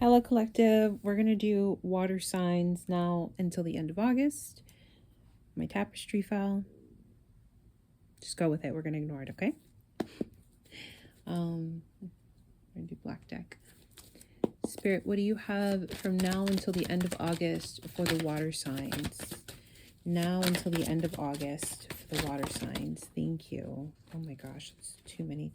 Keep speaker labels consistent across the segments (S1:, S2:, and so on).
S1: Hello, Collective. We're going to do water signs now until the end of August. My tapestry fell. Just go with it. We're going to ignore it, okay? We're going to do black deck. Spirit, what do you have from now until the end of August for the water signs? Now until the end of August for the water signs. Thank you. Oh my gosh, it's too many.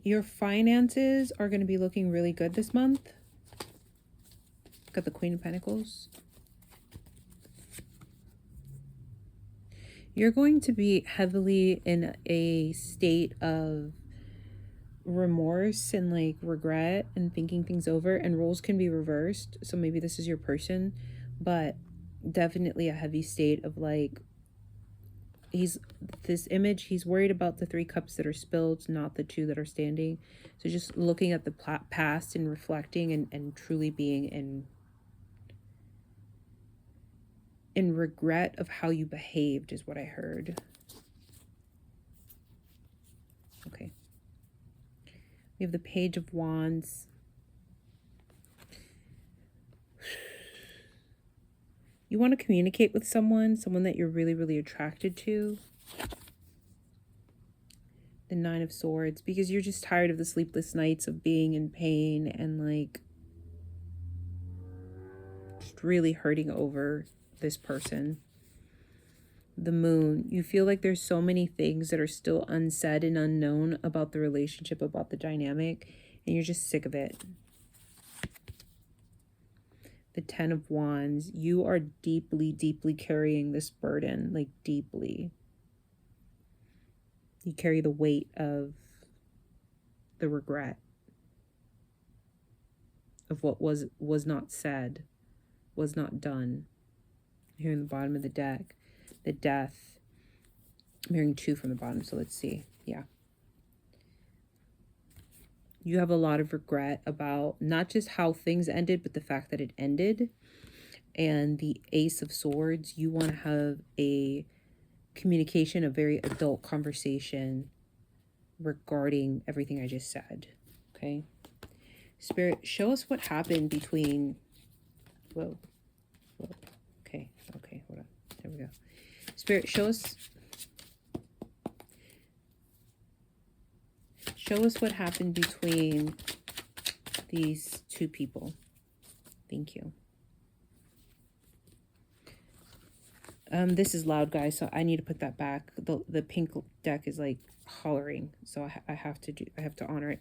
S1: Your finances are going to be looking really good this month. Got the Queen of Pentacles. You're going to be heavily in a state of remorse and like regret and thinking things over, and roles can be reversed. So maybe this is your person, but definitely a heavy state of like, he's worried about the 3 cups that are spilled, not the 2 that are standing. So just looking at the past and reflecting and truly being in regret of how you behaved is what I heard. Okay. We have the Page of Wands. You want to communicate with someone that you're really, really attracted to. The 9 of Swords, because you're just tired of the sleepless nights of being in pain and like just really hurting over this person. The Moon, you feel like there's so many things that are still unsaid and unknown about the relationship, about the dynamic, and you're just sick of it. The 10 of Wands, you are deeply, deeply carrying this burden, like deeply. You carry the weight of the regret of what was not said, was not done. Here in the bottom of the deck, the Death. I'm hearing 2 from the bottom, so let's see. Yeah. You have a lot of regret about not just how things ended, but the fact that it ended. And the Ace of Swords, you want to have a communication, a very adult conversation regarding everything I just said. Okay. Spirit, show us what happened between... Whoa. Okay, hold on. There we go. Spirit, show us what happened between these 2 people. Thank you. This is loud, guys, so I need to put that back. The pink deck is like hollering, so I have to honor it.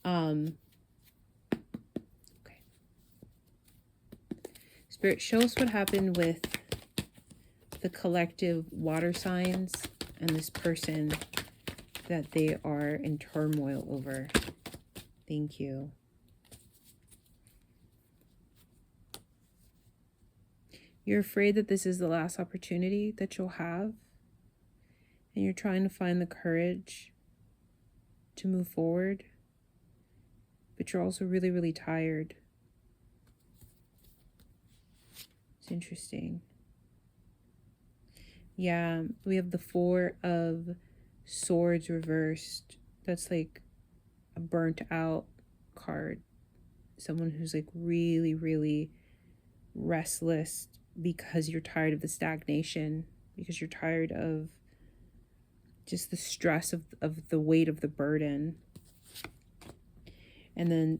S1: Okay. Spirit, show us what happened with the collective water signs and this person that they are in turmoil over. Thank you. You're afraid that this is the last opportunity that you'll have, and you're trying to find the courage to move forward, but you're also really, really tired. It's interesting. Yeah, we have the 4 of Swords reversed. That's like a burnt out card. Someone who's like really, really restless because you're tired of the stagnation, because you're tired of just the stress of the weight of the burden. And then,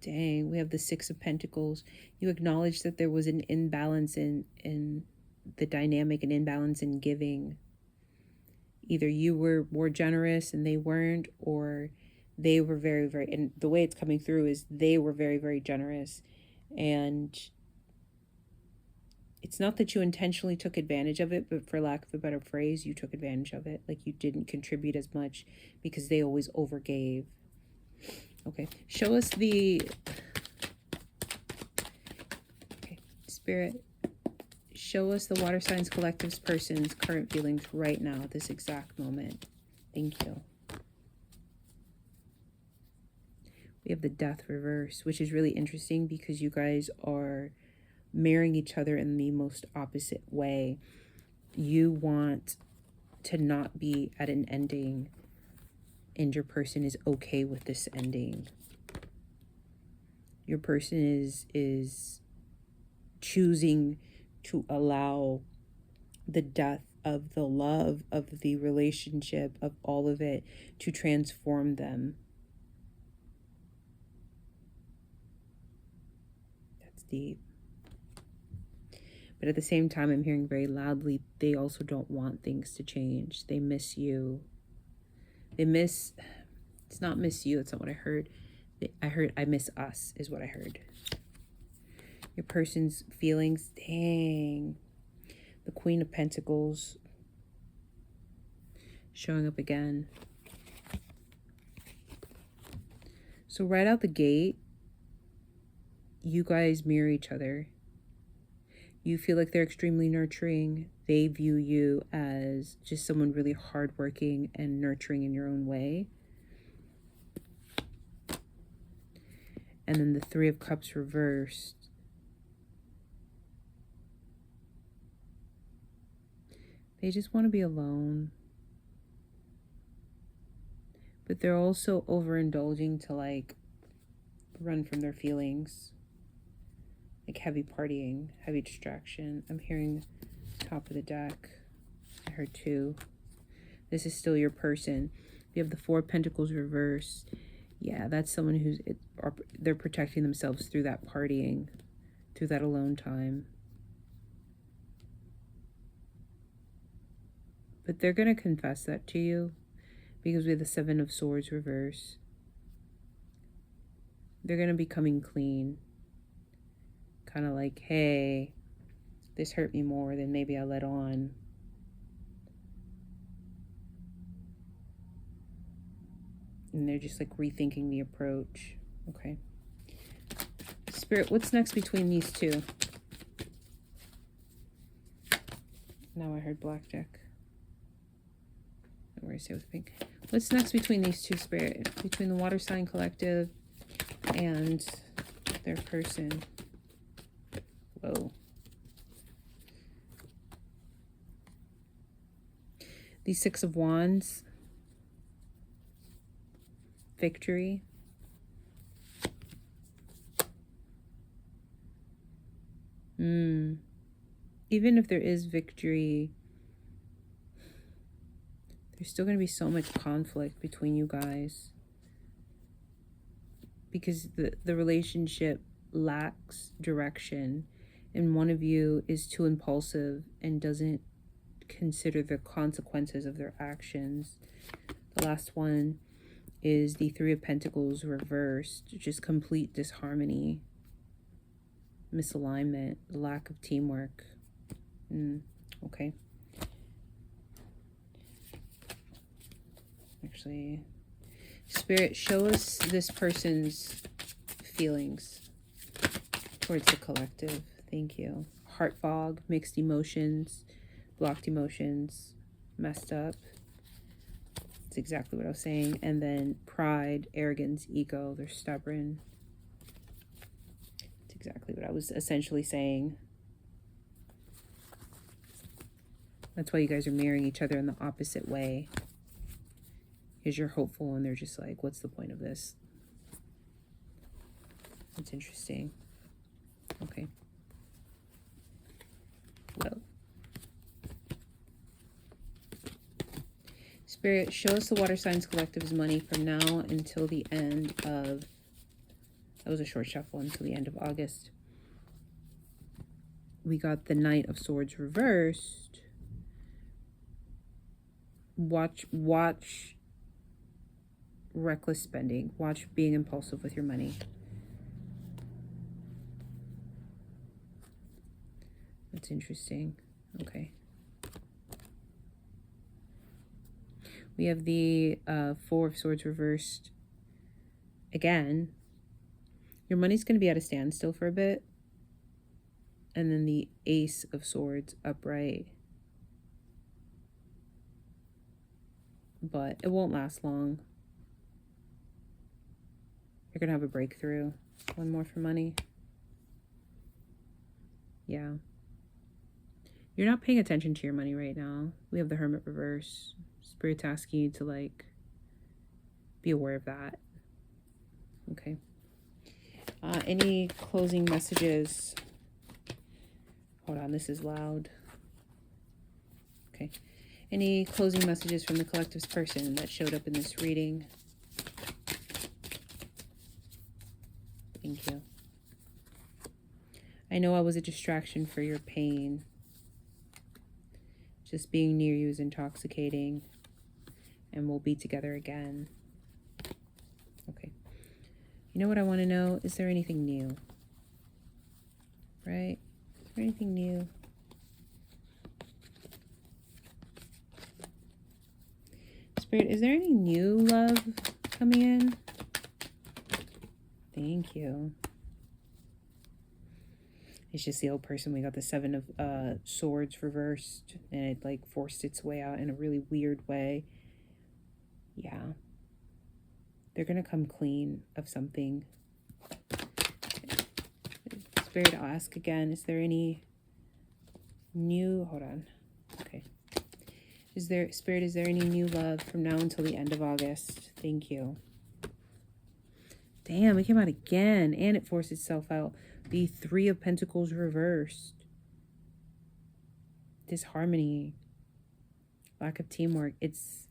S1: dang, we have the 6 of Pentacles. You acknowledge that there was an imbalance in the dynamic, an imbalance in giving. Either you were more generous and they weren't, or they were very, very, and the way it's coming through is they were very, very generous. And it's not that you intentionally took advantage of it, but for lack of a better phrase, you took advantage of it. Like you didn't contribute as much because they always overgave. Okay, show us the... Okay, Spirit, show us the Water Signs Collective's person's current feelings right now, at this exact moment. Thank you. We have the Death reverse, which is really interesting because you guys are marrying each other in the most opposite way. You want to not be at an ending, and your person is okay with this ending. Your person is choosing to allow the death of the love, of the relationship, of all of it to transform them. That's deep. But at the same time, I'm hearing very loudly, they also don't want things to change. They miss you. It's not miss you, that's not what I heard. I miss us, is what I heard. Your person's feelings, dang. The Queen of Pentacles showing up again. So right out the gate, you guys mirror each other. You feel like they're extremely nurturing. They view you as just someone really hardworking and nurturing in your own way. And then the Three of Cups reversed. They just want to be alone. But they're also overindulging to like run from their feelings. Like heavy partying, heavy distraction. I'm hearing top of the deck. I heard 2. This is still your person. You have the 4 of Pentacles reversed. Yeah, that's someone they're protecting themselves through that partying, through that alone time. But they're going to confess that to you because we have the 7 of Swords reversed. They're going to be coming clean. Kind of like, hey, this hurt me more than maybe I let on. And they're just like rethinking the approach. Okay. Spirit, what's next between these two? Now I heard blackjack. Where I say with pink. What's next between these two, Spirit? Between the water sign collective and their person. Whoa. The 6 of Wands. Victory. Even if there is victory, there's still going to be so much conflict between you guys. Because the relationship lacks direction. And one of you is too impulsive and doesn't consider the consequences of their actions. The last one is the 3 of Pentacles reversed. Just complete disharmony, misalignment, lack of teamwork. Okay. Actually, Spirit, show us this person's feelings towards the collective. Thank you. Heart fog, mixed emotions, blocked emotions, messed up. That's exactly what I was saying. And then pride, arrogance, ego. They're stubborn. That's exactly what I was essentially saying. That's why you guys are mirroring each other in the opposite way. Because you're hopeful and they're just like, what's the point of this? That's interesting. Okay. Well. Spirit, show us the Water Signs Collective's money from now until the end of... That was a short shuffle, until the end of August. We got the Knight of Swords reversed. Watch reckless spending. Watch being impulsive with your money. That's interesting. Okay. We have the 4 of Swords reversed again. Your money's going to be at a standstill for a bit. And then the Ace of Swords upright. But it won't last long. You're going to have a breakthrough. One more for money. Yeah. You're not paying attention to your money right now. We have the Hermit reverse. Spirit's asking you to like be aware of that. Okay. Any closing messages? Hold on, this is loud. Okay. Any closing messages from the collective's person that showed up in this reading? Thank you. I know I was a distraction for your pain. Just being near you is intoxicating, and we'll be together again. Okay. You know what I want to know? Is there anything new? Right? Is there anything new? Spirit, is there any new love coming in? Thank you. It's just the old person. We got the Seven of Swords reversed, and it like forced its way out in a really weird way. Yeah. They're going to come clean of something. Spirit, I'll ask again. Is there any new... Hold on. Okay. Spirit, is there any new love from now until the end of August? Thank you. Damn, it came out again. And it forced itself out. The Three of Pentacles reversed. Disharmony. Lack of teamwork. It's...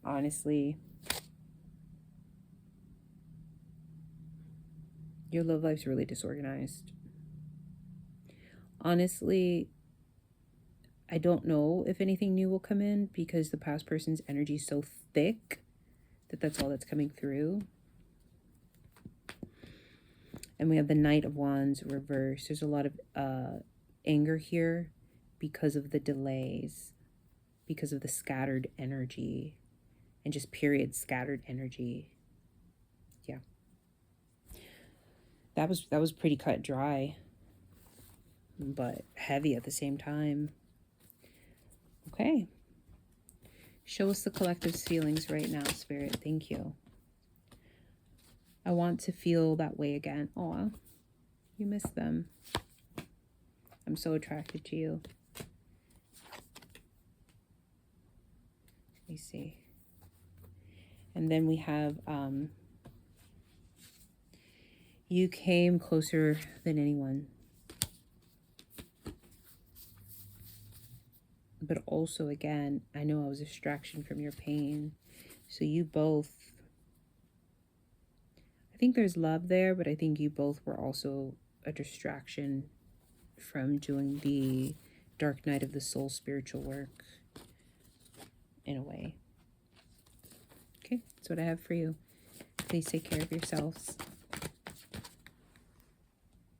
S1: Honestly... Your love life's really disorganized. Honestly... I don't know if anything new will come in because the past person's energy is so thick that that's all that's coming through. And we have the Knight of Wands reversed. There's a lot of anger here because of the delays, because of the scattered energy, and just period scattered energy. Yeah. That was pretty cut dry, but heavy at the same time. Okay. Show us the collective's feelings right now, Spirit. Thank you. I want to feel that way again. Aw, you miss them. I'm so attracted to you. Let me see. And then we have, you came closer than anyone. But also, again, I know I was a distraction from your pain. So you both, I think there's love there, but I think you both were also a distraction from doing the Dark Night of the Soul spiritual work in a way. Okay, that's what I have for you. Please take care of yourselves.